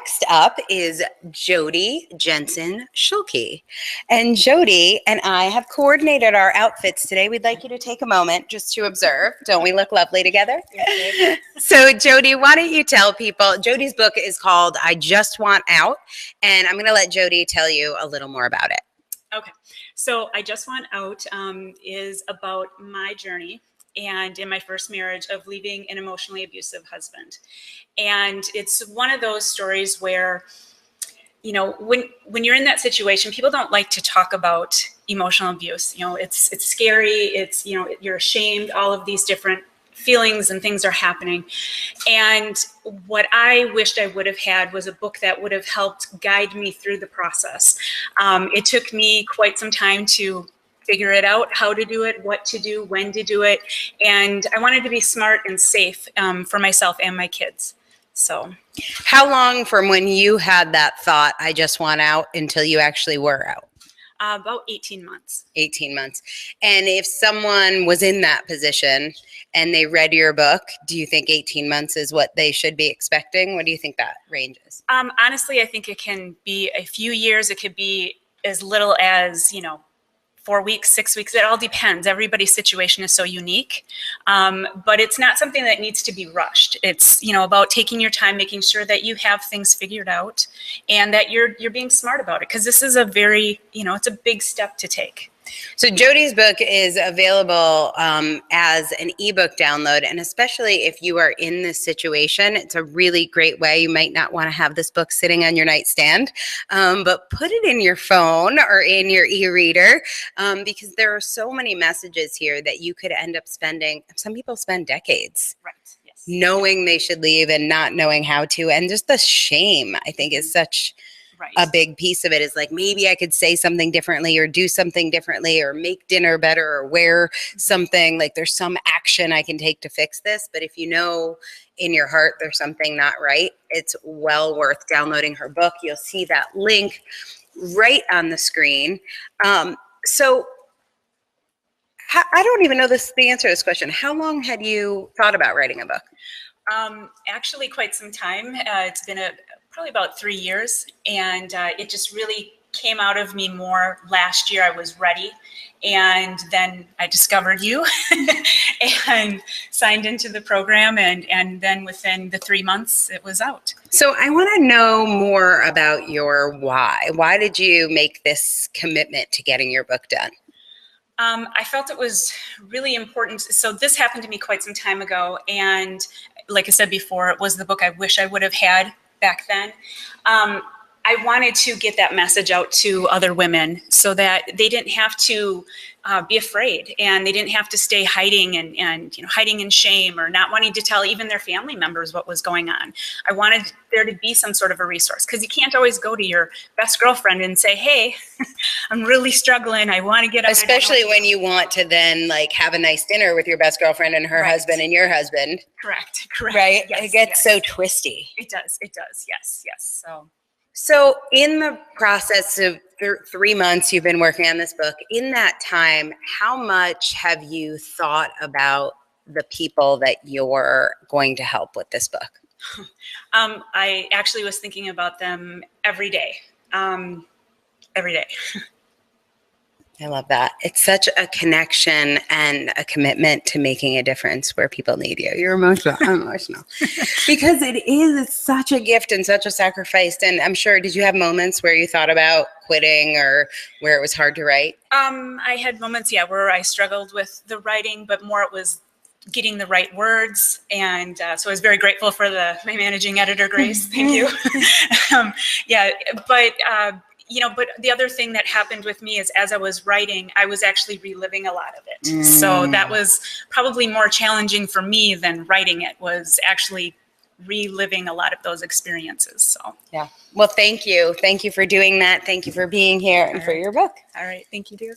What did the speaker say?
next up is Jodi Schuelke. And Jodi and I have coordinated our outfits today. We'd like you to take a moment just to observe. Don't we look lovely together? So Jodi, why don't you tell people, Jodi's book is called I Just Want Out, and I'm going to let Jodi tell you a little more about it. Okay, so I Just Want Out is about my journey and in my first marriage of leaving an emotionally abusive husband. And it's one of those stories where, you know, when you're in that situation, people don't like to talk about emotional abuse. You know, it's scary, it's, you know, you're ashamed, all of these different feelings and things are happening. And what I wished I would have had was a book that would have helped guide me through the process. It took me quite some time to figure it out, how to do it, what to do, when to do it. And I wanted to be smart and safe for myself and my kids. So how long from when you had that thought, I just want out, until you actually were out? About 18 months. 18 months. And if someone was in that position and they read your book, do you think 18 months is what they should be expecting? What do you think that range is? Honestly, I think it can be a few years. It could be as little as, 4 weeks, 6 weeks. It all depends. Everybody's situation is so unique, but it's not something that needs to be rushed. It's, about taking your time, making sure that you have things figured out and that you're being smart about it. Because this is a very, it's a big step to take. So Jodi's book is available as an ebook download, and especially if you are in this situation, it's a really great way. You might not want to have this book sitting on your nightstand, but put it in your phone or in your e-reader, because there are so many messages here that you could end up spending. Some people spend decades. Right. Yes. Knowing they should leave and not knowing how to, and just the shame, I think, is such a big piece of it. Is like, maybe I could say something differently or do something differently or make dinner better or wear something, like there's some action I can take to fix this. But if you know in your heart there's something not right, it's well worth downloading her book. You'll see that link right on the screen. So I don't even know the answer to this question. How long had you thought about writing a book? Actually, quite some time. It's been probably about 3 years, and it just really came out of me more last year. I was ready, and then I discovered you and signed into the program, and then within the 3 months, it was out. So I want to know more about your why. Why did you make this commitment to getting your book done? I felt it was really important. So this happened to me quite some time ago, and like I said before, it was the book I wish I would have had back then. I wanted to get that message out to other women so that they didn't have to be afraid, and they didn't have to stay hiding and hiding in shame or not wanting to tell even their family members what was going on. I wanted there to be some sort of a resource, because you can't always go to your best girlfriend and say, hey, I'm really struggling, I want to get out. Especially when you want to then have a nice dinner with your best girlfriend and her husband and your husband. Correct. Right? Yes, it gets so twisty. It does, yes. So in the process of 3 months you've been working on this book, in that time, how much have you thought about the people that you're going to help with this book? I actually was thinking about them every day. I love that. It's such a connection and a commitment to making a difference where people need you. You're emotional. I'm emotional. Because it's such a gift and such a sacrifice. And I'm sure, did you have moments where you thought about quitting or where it was hard to write? I had moments, where I struggled with the writing, but more it was getting the right words. And so I was very grateful for my managing editor, Grace. Thank you. But the other thing that happened with me is, as I was writing, I was actually reliving a lot of it. So that was probably more challenging for me than writing it, was actually reliving a lot of those experiences. So yeah. Well, thank you. Thank you for doing that. Thank you for being here and for your book. All right. Thank you, dear.